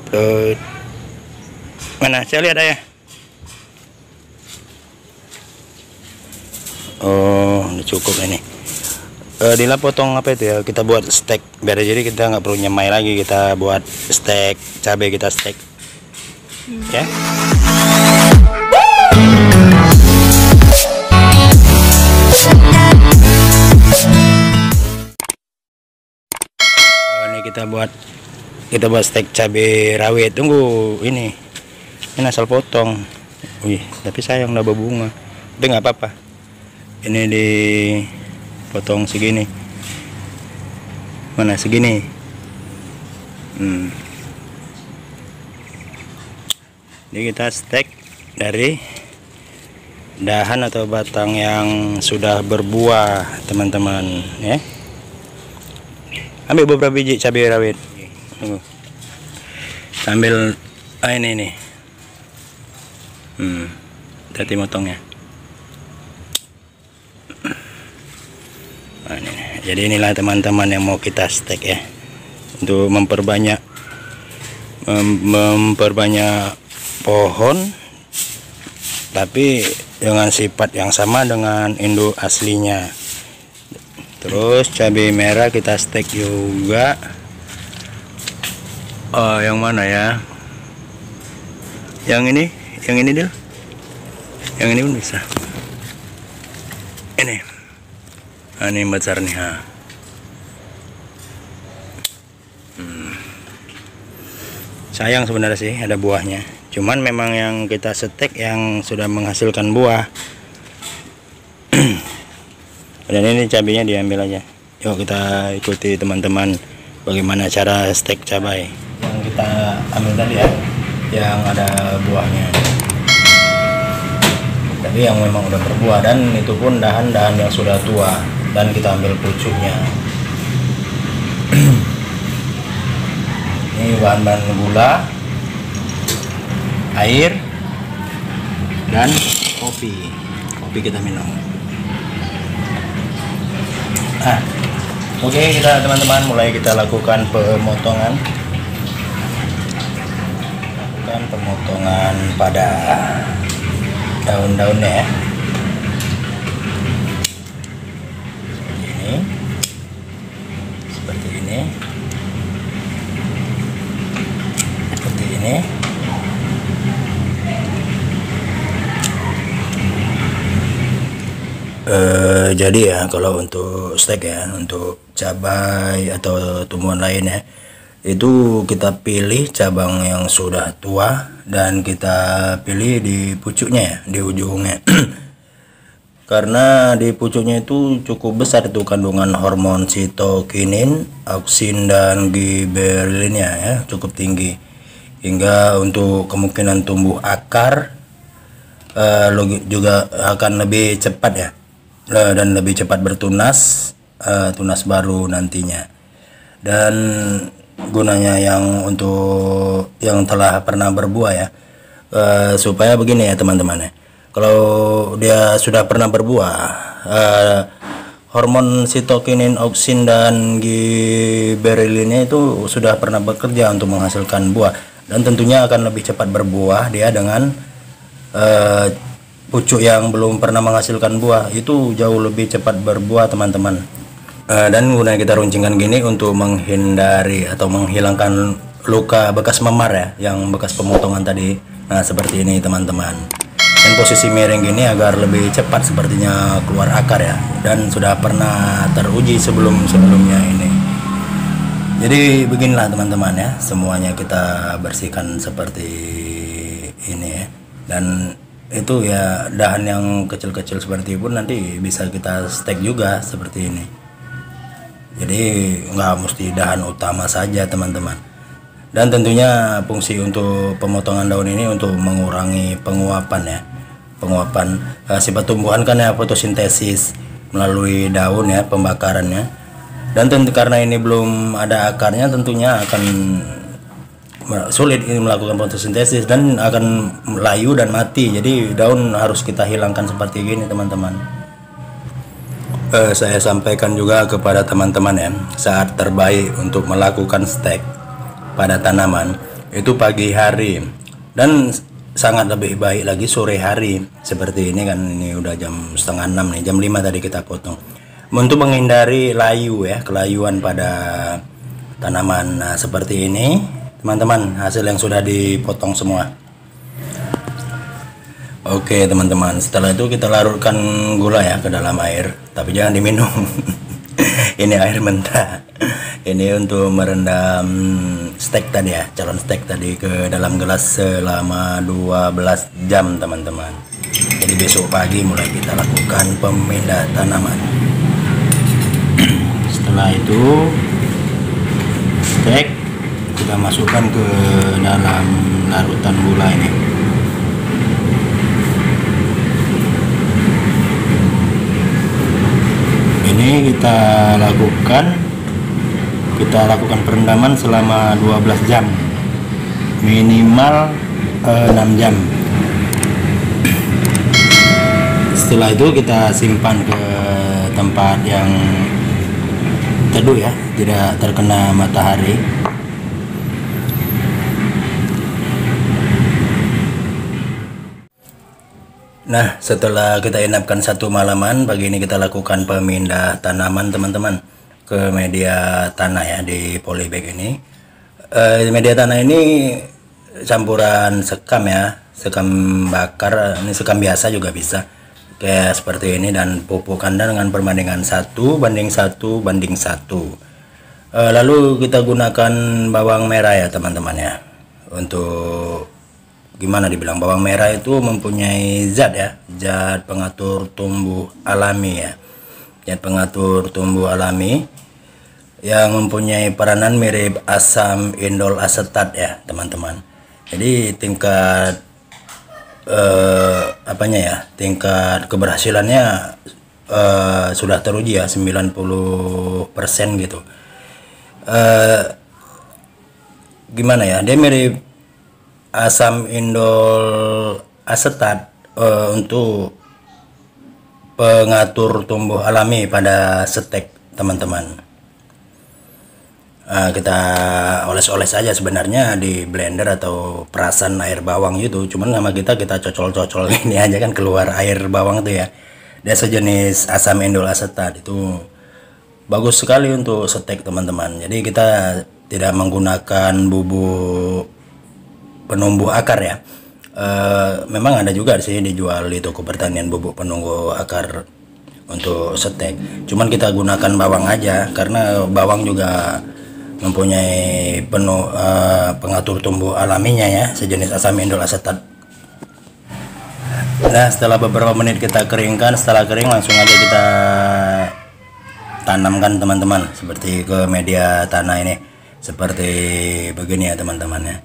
Eh, mana saya lihat ya. Oh, ini cukup ini. Dila potong apa itu ya, kita buat steak biar jadi kita nggak perlu nyemai lagi, kita buat steak cabai, kita steak ya. Ini kita buat steak cabai rawit. Tunggu ini asal potong. Wih, tapi sayang udah berbunga, tapi nggak apa-apa, ini dipotong segini, mana segini. Jadi kita steak dari dahan atau batang yang sudah berbuah, teman-teman ya. Ambil beberapa biji cabai rawit. Sambil ini nih. Hati motongnya. Nah, ini. Jadi inilah teman-teman yang mau kita steak ya, untuk memperbanyak pohon, tapi dengan sifat yang sama dengan induk aslinya. Terus cabai merah kita steak juga. Yang mana ya? Yang ini dulu. Yang ini pun bisa. Ini. Ini besar nih, ha. Sayang sebenarnya sih ada buahnya. Cuman memang yang kita steak yang sudah menghasilkan buah. Dan ini cabainya diambil aja. Yuk kita ikuti teman-teman bagaimana cara steak cabai. Yang kita ambil tadi ya, yang ada buahnya. Tapi yang memang udah berbuah, dan itu pun dahan-dahan yang sudah tua, dan kita ambil pucuknya. Ini bahan-bahan gula, air, dan kopi. Kopi kita minum. Oke, kita teman-teman mulai kita lakukan pemotongan. Pemotongan pada daun-daunnya ya. Seperti ini. Jadi ya, kalau untuk steak ya, untuk cabai atau tumbuhan lainnya, itu kita pilih cabang yang sudah tua dan kita pilih di pucuknya ya, di ujungnya. Karena di pucuknya itu cukup besar itu kandungan hormon sitokinin, auksin, dan giberlinnya ya, cukup tinggi, hingga untuk kemungkinan tumbuh akar juga akan lebih cepat ya, dan lebih cepat bertunas, tunas baru nantinya. Dan gunanya yang untuk yang telah pernah berbuah ya, supaya begini ya teman-teman ya, kalau dia sudah pernah berbuah, hormon sitokinin, auksin, dan giberelinnya itu sudah pernah bekerja untuk menghasilkan buah, dan tentunya akan lebih cepat berbuah dia dengan pucuk yang belum pernah menghasilkan buah. Itu jauh lebih cepat berbuah teman-teman. Dan gunanya kita runcingkan gini untuk menghindari atau menghilangkan luka bekas memar ya, yang bekas pemotongan tadi. Nah seperti ini teman-teman. Dan posisi miring gini agar lebih cepat sepertinya keluar akar ya, dan sudah pernah teruji sebelumnya ini. Jadi beginilah teman-teman ya, semuanya kita bersihkan seperti ini ya. Dan itu ya, dahan yang kecil-kecil seperti pun nanti bisa kita steak juga seperti ini. Jadi nggak mesti dahan utama saja teman-teman. Dan tentunya fungsi untuk pemotongan daun ini untuk mengurangi penguapan ya, sifat tumbuhan kan ya, fotosintesis melalui daun ya, pembakarannya. Dan tentu karena ini belum ada akarnya, tentunya akan sulit ini melakukan fotosintesis dan akan layu dan mati. Jadi daun harus kita hilangkan seperti gini teman-teman. Saya sampaikan juga kepada teman-teman ya, saat terbaik untuk melakukan steak pada tanaman itu pagi hari, dan sangat lebih baik lagi sore hari seperti ini kan. Ini udah jam setengah 6 nih, jam 5 tadi kita potong untuk menghindari layu ya, kelayuan pada tanaman. Nah, seperti ini teman-teman hasil yang sudah dipotong semua. Oke teman-teman, setelah itu kita larutkan gula ya ke dalam air, tapi jangan diminum. Ini air mentah. Ini untuk merendam steak tadi ya, calon steak tadi ke dalam gelas selama 12 jam teman-teman. Jadi besok pagi mulai kita lakukan pemindah tanaman. Setelah itu steak kita masukkan ke dalam larutan gula ini. Ini kita lakukan perendaman selama 12 jam, minimal 6 jam. Setelah itu kita simpan ke tempat yang teduh ya, tidak terkena matahari. Nah, setelah kita inapkan satu malaman, pagi ini kita lakukan pemindah tanaman teman-teman ke media tanah ya, di polybag ini. Media tanah ini campuran sekam ya, sekam bakar, ini sekam biasa juga bisa, kayak seperti ini, dan pupuk kandang dengan perbandingan 1:1:1. Lalu kita gunakan bawang merah ya teman-teman ya. Untuk gimana dibilang, bawang merah itu mempunyai zat pengatur tumbuh alami ya, zat pengatur tumbuh alami yang mempunyai peranan mirip asam indol asetat ya teman-teman. Jadi tingkat tingkat keberhasilannya sudah teruji ya, 90% gitu. Gimana ya, dia mirip asam indol asetat untuk pengatur tumbuh alami pada steak teman-teman. Kita oles-oles aja sebenarnya di blender atau perasan air bawang gitu, cuman sama kita cocol-cocol ini aja kan, keluar air bawang itu ya. Dia sejenis asam indol asetat, itu bagus sekali untuk steak teman-teman. Jadi kita tidak menggunakan bubuk penumbuh akar ya. Memang ada juga sih dijual di toko pertanian bubuk penumbuh akar untuk steak, cuman kita gunakan bawang aja karena bawang juga mempunyai pengatur tumbuh alaminya ya, sejenis asam indol asetat. Nah, setelah beberapa menit kita keringkan, setelah kering langsung aja kita tanamkan teman-teman, seperti ke media tanah ini, seperti begini ya teman-teman ya.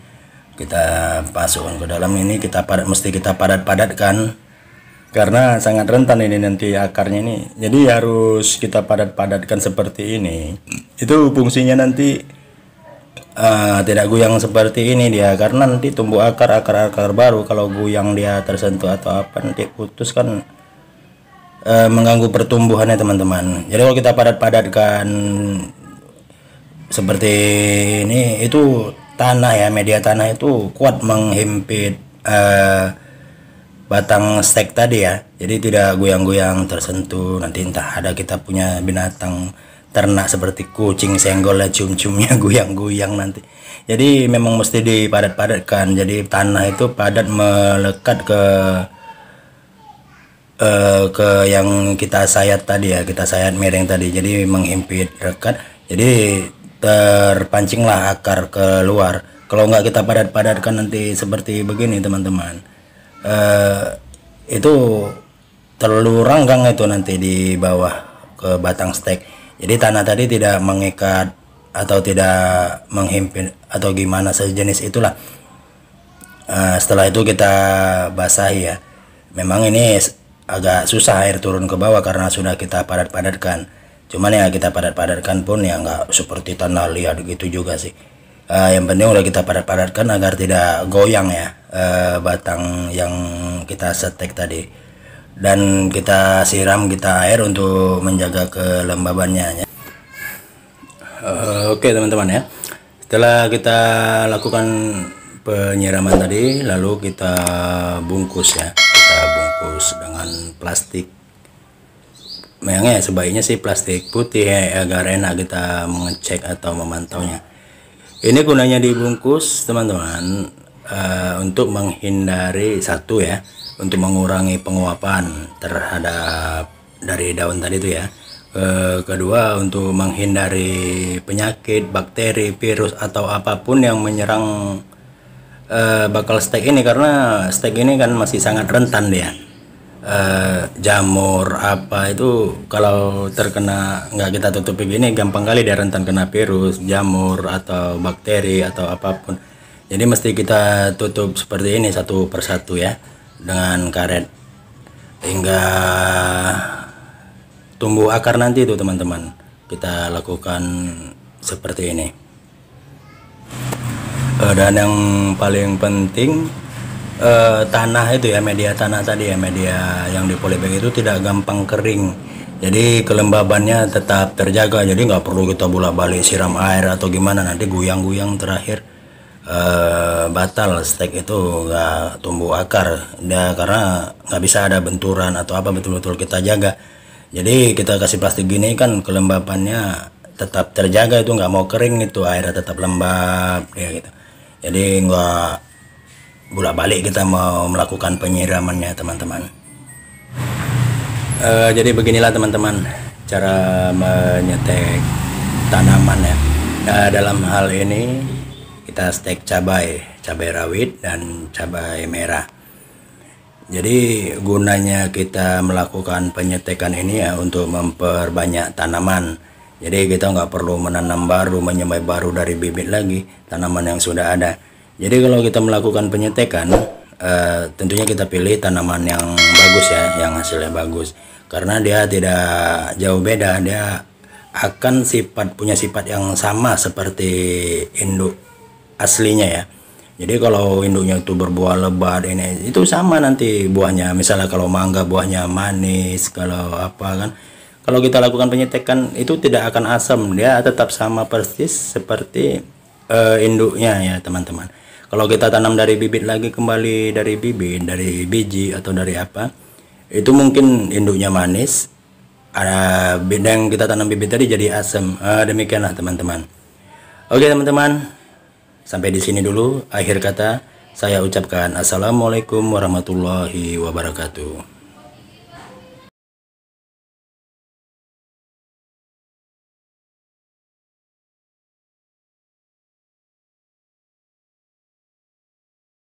Kita masukkan ke dalam ini, mesti kita padat-padatkan karena sangat rentan ini nanti akarnya ini. Jadi harus kita padat-padatkan seperti ini. Itu fungsinya nanti tidak goyang seperti ini dia, karena nanti tumbuh akar baru. Kalau goyang dia tersentuh atau apa, nanti putus kan, mengganggu pertumbuhannya teman-teman. Jadi kalau kita padat-padatkan seperti ini, itu tanah ya, media tanah itu kuat menghimpit batang steak tadi ya, jadi tidak goyang-goyang tersentuh. Nanti entah ada kita punya binatang ternak seperti kucing senggol ya, cium-ciumnya goyang-goyang nanti. Jadi memang mesti dipadat-padatkan, jadi tanah itu padat melekat ke yang kita sayat tadi ya, kita sayat miring tadi, jadi menghimpit rekat, jadi terpancinglah akar keluar. Kalau nggak kita padat-padatkan nanti seperti begini teman-teman, itu terlalu ranggang itu nanti di bawah ke batang steak. Jadi tanah tadi tidak mengikat atau tidak menghimpit atau gimana sejenis itulah. Setelah itu kita basahi ya. Memang ini agak susah air turun ke bawah karena sudah kita padat-padatkan. Cuman ya kita padat-padatkan pun ya nggak seperti tanah liat gitu juga sih. Yang penting udah kita padat-padatkan agar tidak goyang ya, batang yang kita setek tadi. Dan kita siram air untuk menjaga kelembabannya ya. Oke teman-teman ya. Setelah kita lakukan penyiraman tadi, lalu kita bungkus ya. Kita bungkus dengan plastik. Memangnya sebaiknya sih plastik putih ya, agar enak kita mengecek atau memantaunya. Ini gunanya dibungkus teman-teman, untuk menghindari satu ya, untuk mengurangi penguapan terhadap dari daun tadi itu ya. Kedua, untuk menghindari penyakit, bakteri, virus atau apapun yang menyerang bakal stek ini, karena stek ini kan masih sangat rentan dia. Jamur apa itu kalau terkena nggak kita tutup begini, gampang kali dia rentan kena virus, jamur atau bakteri atau apapun. Jadi mesti kita tutup seperti ini satu persatu ya, dengan karet, hingga tumbuh akar nanti itu teman-teman. Kita lakukan seperti ini. Dan yang paling penting, tanah itu ya, media tanah tadi ya, media yang di polybag itu tidak gampang kering. Jadi kelembabannya tetap terjaga. Jadi nggak perlu kita bolak-balik siram air atau gimana, nanti guyang-guyang terakhir batal stek itu, nggak tumbuh akar dia, karena nggak bisa ada benturan atau apa, betul-betul kita jaga. Jadi kita kasih plastik gini kan kelembabannya tetap terjaga, itu nggak mau kering, itu airnya tetap lembab ya gitu. Jadi nggak bolak-balik kita mau melakukan penyiramannya teman-teman. Jadi beginilah teman-teman cara menyetek tanaman ya. Nah, dalam hal ini kita stek cabai rawit dan cabai merah. Jadi gunanya kita melakukan penyetekan ini ya, untuk memperbanyak tanaman. Jadi kita nggak perlu menanam baru, menyemai baru dari bibit lagi tanaman yang sudah ada. Jadi kalau kita melakukan penyetekan, tentunya kita pilih tanaman yang bagus ya, yang hasilnya bagus, karena dia tidak jauh beda, dia akan punya sifat yang sama seperti induk aslinya ya. Jadi kalau induknya itu berbuah lebat, ini itu sama nanti buahnya. Misalnya kalau mangga buahnya manis, kalau apa kan, kalau kita lakukan penyetekan itu tidak akan asam, dia tetap sama persis seperti induknya ya teman-teman. Kalau kita tanam dari bibit lagi, kembali dari bibit, dari biji atau dari apa, itu mungkin induknya manis, ada bidang kita tanam bibit tadi jadi asam. Demikianlah teman-teman. Oke teman-teman, sampai di sini dulu. Akhir kata saya ucapkan assalamualaikum warahmatullahi wabarakatuh.